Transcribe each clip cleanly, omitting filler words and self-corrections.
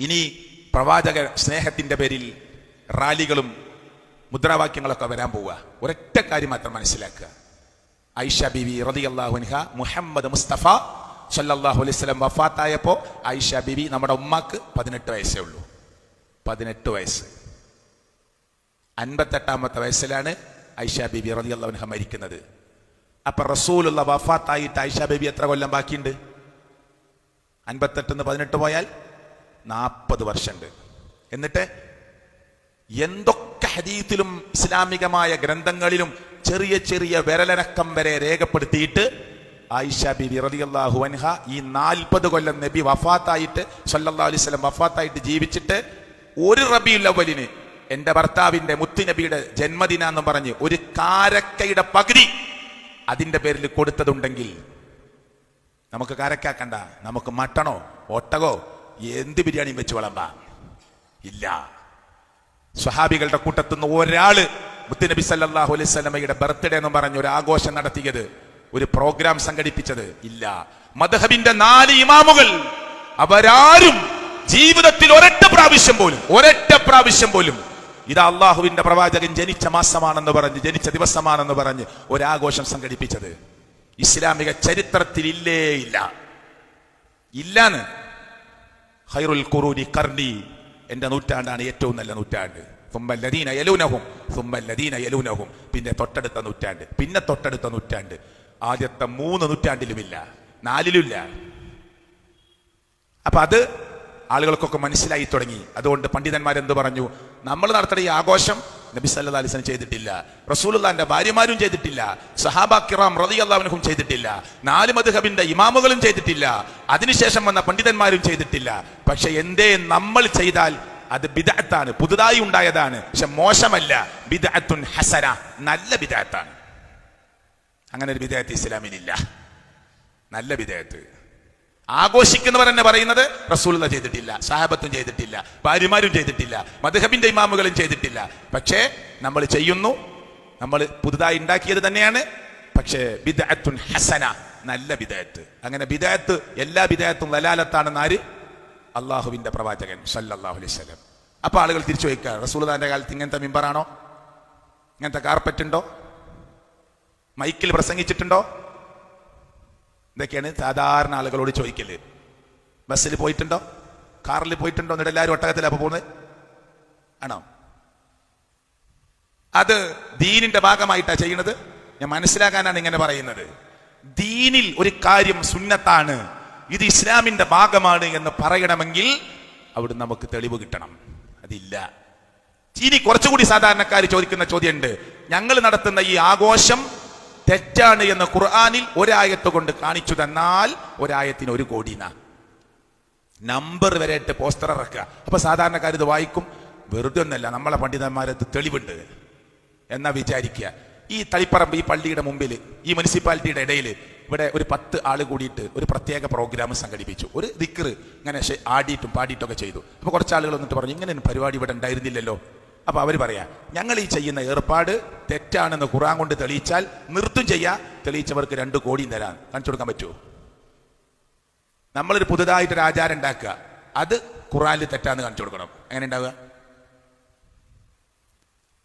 ഇനി പ്രവാചക സ്നേഹത്തിന്റെ പേരിൽ റാലികളും മുദ്രാവാക്യങ്ങളൊക്കെ വരാൻ പോവുക. ഒരൊറ്റ കാര്യം മാത്രം മനസ്സിലാക്കുക. ആയിഷ ബീവി റളിയല്ലാഹു അൻഹ മുഹമ്മദ് മുസ്തഫ സല്ലല്ലാഹു അലൈഹി വസല്ലം വഫാത്തായപ്പോൾ ആയിഷ ബീവി നമ്മുടെ ഉമ്മാക്ക് 18 വയസ്സേ ഉള്ളൂ. 18 വയസ്സ്. 58ാമത്തെ വയസ്സിലാണ് ആയിഷ ബീബി റളിയല്ലാഹു അൻഹ മരിക്കുന്നത്. അപ്പൊ റസൂലുള്ള വഫാത്തായിട്ട് ആയിഷ ബീബി എത്ര കൊല്ലം ബാക്കിയുണ്ട്? 58 18 പോയാൽ 40 വർഷമുണ്ട്. എന്നിട്ട് എന്തൊക്കെ ഹദീസിലും ഇസ്ലാമികമായ ഗ്രന്ഥങ്ങളിലും ചെറിയ ചെറിയ വിരലനക്കം വരെ രേഖപ്പെടുത്തിയിട്ട് ആയിഷ ബീബി റളിയല്ലാഹു അൻഹ ഈ 40 കൊല്ലം നബി വഫാത്തായിട്ട് സല്ലല്ലാഹു അലൈഹി വസല്ലം വഫാത്തായിട്ട് ജീവിച്ചിട്ട് ഒരു റബീഉൽ അവ്വലിന് എന്റെ ഭർത്താവിന്റെ മുത്തുനബിയുടെ ജന്മദിന എന്ന് പറഞ്ഞ് ഒരു കാരക്കയുടെ പകുതി അതിന്റെ പേരിൽ കൊടുത്തതുണ്ടെങ്കിൽ നമുക്ക് കാരക്കാക്കണ്ട, നമുക്ക് മട്ടണോ ഒട്ടകോ എന്ത് ബിരിയാണിയും വെച്ച് വിളമ്പാം. ഇല്ല. സ്വഹാബികളുടെ കൂട്ടത്തുനിന്ന് ഒരാള് മുത്തുനബി സല്ലല്ലാഹു അലൈഹി വസല്ലമയുടെ ബർത്ത്ഡേ എന്ന് പറഞ്ഞ് ഒരു ആഘോഷം നടത്തിയത്, ഒരു പ്രോഗ്രാം സംഘടിപ്പിച്ചത് ഇല്ല. മദ്ഹബിന്റെ 4 ഇമാമുകൾ അവരാരും ജീവിതത്തിൽ ഒരൊറ്റ പ്രാവശ്യം പോലും ഇത് അള്ളാഹുവിന്റെ പ്രവാചകൻ ജനിച്ച മാസമാണെന്ന് പറഞ്ഞ്, ജനിച്ച ദിവസമാണെന്ന് പറഞ്ഞ് ഒരാഘോഷം സംഘടിപ്പിച്ചത് ഇസ്ലാമിക ചരിത്രത്തിൽ ഇല്ലാന്ന്. ഖൈറുൽ ഖുറൂനി ഖർനി, എന്റെ നൂറ്റാണ്ടാണ് ഏറ്റവും നല്ല നൂറ്റാണ്ട്. സുമ്മല്ലദീന യലൂനഹും, പിന്നെ തൊട്ടടുത്ത നൂറ്റാണ്ട്, പിന്നെ തൊട്ടടുത്ത നൂറ്റാണ്ട്. ആദ്യത്തെ 3 നൂറ്റാണ്ടിലുമില്ല, 4ലുമില്ല. അപ്പൊ അത് ആളുകൾക്കൊക്കെ മനസ്സിലായി തുടങ്ങി. അതുകൊണ്ട് പണ്ഡിതന്മാരെന്ത് പറഞ്ഞു? നമ്മൾ നടത്തുന്ന ഈ ആഘോഷം നബി സല്ലല്ലാഹു അലൈഹി വസല്ലം ചെയ്തിട്ടില്ല, റസൂലുള്ളാഹിന്റെ ഭാര്യമാരും ചെയ്തിട്ടില്ല, സഹാബ കിറാം റളിയല്ലാഹു അൻഹും ചെയ്തിട്ടില്ല, 4 മദ്ഹബിന്റെ ഇമാമുകളും ചെയ്തിട്ടില്ല, അതിനുശേഷം വന്ന പണ്ഡിതന്മാരും ചെയ്തിട്ടില്ല. പക്ഷെ എന്തേ നമ്മൾ ചെയ്താൽ അത് ബിദ്അത്താണ്, പുതുതായി ഉണ്ടായതാണ്. പക്ഷെ മോശമല്ല, ബിദ്അത്തുൻ ഹസന, നല്ല ബിദ്അത്താണ്. അങ്ങനെ ഒരു ബിദ്അത്ത് ഇസ്ലാമിലില്ല. നല്ല ബിദ്അത്ത് ആഘോഷിക്കുന്നവർ തന്നെ പറയുന്നത് റസൂലുള്ളാഹി ചെയ്തിട്ടില്ല, സഹാബത്തും ചെയ്തിട്ടില്ല, ഭാര്യമാരും ചെയ്തിട്ടില്ല, മദ്ഹബിന്റെ ഇമാമുകളും ചെയ്തിട്ടില്ല. പക്ഷേ നമ്മൾ ചെയ്യുന്നു, നമ്മൾ പുതുതായി ഉണ്ടാക്കിയത് തന്നെയാണ്. പക്ഷേ ബിദ്അത്തുൻ ഹസന, നല്ല ബിദ്അത്ത്. അങ്ങനെ ബിദ്അത്ത്, എല്ലാ ബിദ്അത്തും ദലാലത്താണെന്ന് ആര്? അള്ളാഹുവിന്റെ പ്രവാചകൻ സല്ലല്ലാഹു അലൈഹി വസല്ലം. അപ്പൊ ആളുകൾ തിരിച്ചു വയ്ക്കുക, റസൂലുള്ളാഹിന്റെ കാലത്ത് ഇങ്ങനത്തെ മിമ്പറാണോ? ഇങ്ങനത്തെ കാർപ്പറ്റ് ഉണ്ടോ? മൈക്കിൽ പ്രസംഗിച്ചിട്ടുണ്ടോ? ഇതൊക്കെയാണ് സാധാരണ ആളുകളോട് ചോദിക്കല്. ബസ്സിൽ പോയിട്ടുണ്ടോ? കാറിൽ പോയിട്ടുണ്ടോ? എന്നിട്ട് എല്ലാവരും ഒട്ടകത്തിലാണ് പോകുന്നത് ആണോ? അത് ദീനിന്റെ ഭാഗമായിട്ടാണ് ചെയ്യുന്നത്. ഞാൻ മനസ്സിലാക്കാനാണ് ഇങ്ങനെ പറയുന്നത്. ദീനിൽ ഒരു കാര്യം സുന്നത്താണ്, ഇത് ഇസ്ലാമിന്റെ ഭാഗമാണ് എന്ന് പറയണമെങ്കിൽ അവിടെ നമുക്ക് തെളിവ് കിട്ടണം. അതില്ല. ഇനി കുറച്ചുകൂടി സാധാരണക്കാർ ചോദിക്കുന്ന ചോദ്യമുണ്ട്. ഞങ്ങൾ നടത്തുന്ന ഈ ആഘോഷം തെറ്റാണ് എന്ന് ഖുർആനിൽ ഒരായത്ത് കൊണ്ട് കാണിച്ചു തന്നാൽ ഒരായത്തിന് 1 കോടി നമ്പർ വരെ ഇട്ട് പോസ്റ്റർ ഇറക്കുക. അപ്പൊ സാധാരണക്കാർ ഇത് വായിക്കും. വെറുതെ ഒന്നല്ല, നമ്മളെ പണ്ഡിതന്മാരത് തെളിവുണ്ട് എന്നാ വിചാരിക്കുക. ഈ തളിപ്പറമ്പ്, ഈ പള്ളിയുടെ മുമ്പിൽ, ഈ മുനിസിപ്പാലിറ്റിയുടെ ഇടയിൽ ഇവിടെ ഒരു 10 ആള് കൂടിയിട്ട് ഒരു പ്രത്യേക പ്രോഗ്രാം സംഘടിപ്പിച്ചു. ഒരു ദിക്ർ ഇങ്ങനെ ആടിയിട്ടും പാടിയിട്ടൊക്കെ ചെയ്തു. അപ്പൊ കുറച്ച് ആളുകൾ വന്നിട്ട് പറഞ്ഞു, ഇങ്ങനെ ഒരു പരിപാടി ഇവിടെ ഉണ്ടായിരുന്നില്ലല്ലോ. അപ്പൊ അവർ പറയാ, ഞങ്ങൾ ഈ ചെയ്യുന്ന ഏർപ്പാട് തെറ്റാണെന്ന് ഖുർആൻ കൊണ്ട് തെളിയിച്ചാൽ നിർത്തും ചെയ്യാ, തെളിയിച്ചവർക്ക് 2 കോടി തരാൻ കാണിച്ചു കൊടുക്കാൻ പറ്റുമോ? നമ്മളൊരു പുതുതായിട്ടൊരു ആചാരം ഉണ്ടാക്കുക, അത് ഖുർആനിൽ തെറ്റാന്ന് കാണിച്ചു കൊടുക്കണം. എങ്ങനെ ഉണ്ടാവുക?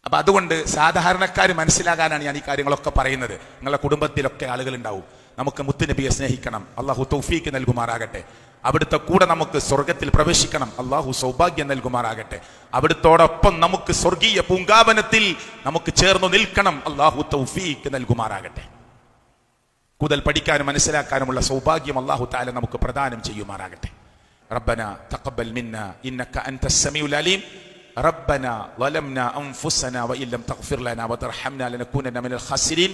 അപ്പൊ അതുകൊണ്ട് സാധാരണക്കാർ മനസ്സിലാകാനാണ് ഞാൻ ഈ കാര്യങ്ങളൊക്കെ പറയുന്നത്. നിങ്ങളുടെ കുടുംബത്തിലൊക്കെ ആളുകൾ ഉണ്ടാവും. നമുക്ക് മുത്തുനബിയെ സ്നേഹിക്കണം, അള്ളാഹു തൗഫീക്ക് നൽകുമാറാകട്ടെ. അവിടുത്തെ കൂടെ നമുക്ക് സ്വർഗത്തിൽ പ്രവേശിക്കണം, അള്ളാഹു സൗഭാഗ്യം നൽകുമാറാകട്ടെ. അവിടുത്തോടൊപ്പം നമുക്ക് സ്വർഗീയ പൂങ്കാവനത്തിൽ നമുക്ക് ചേർന്ന് നിൽക്കണം, അള്ളാഹു തൗഫീക്ക് നൽകുമാറാകട്ടെ. കൂടുതൽ പഠിക്കാനും മനസ്സിലാക്കാനുമുള്ള സൗഭാഗ്യം അള്ളാഹു തആല നമുക്ക് പ്രദാനം ചെയ്യുമാറാകട്ടെ. റബ്ബന തഖബ്ബൽ മിന്നാ ഇന്നക അൻതസ് സമീഉൽ അലീം. ربنا ظلمنا أنفسنا وإن لم تغفر لنا وترحمنا لنكونن من الخاسرين.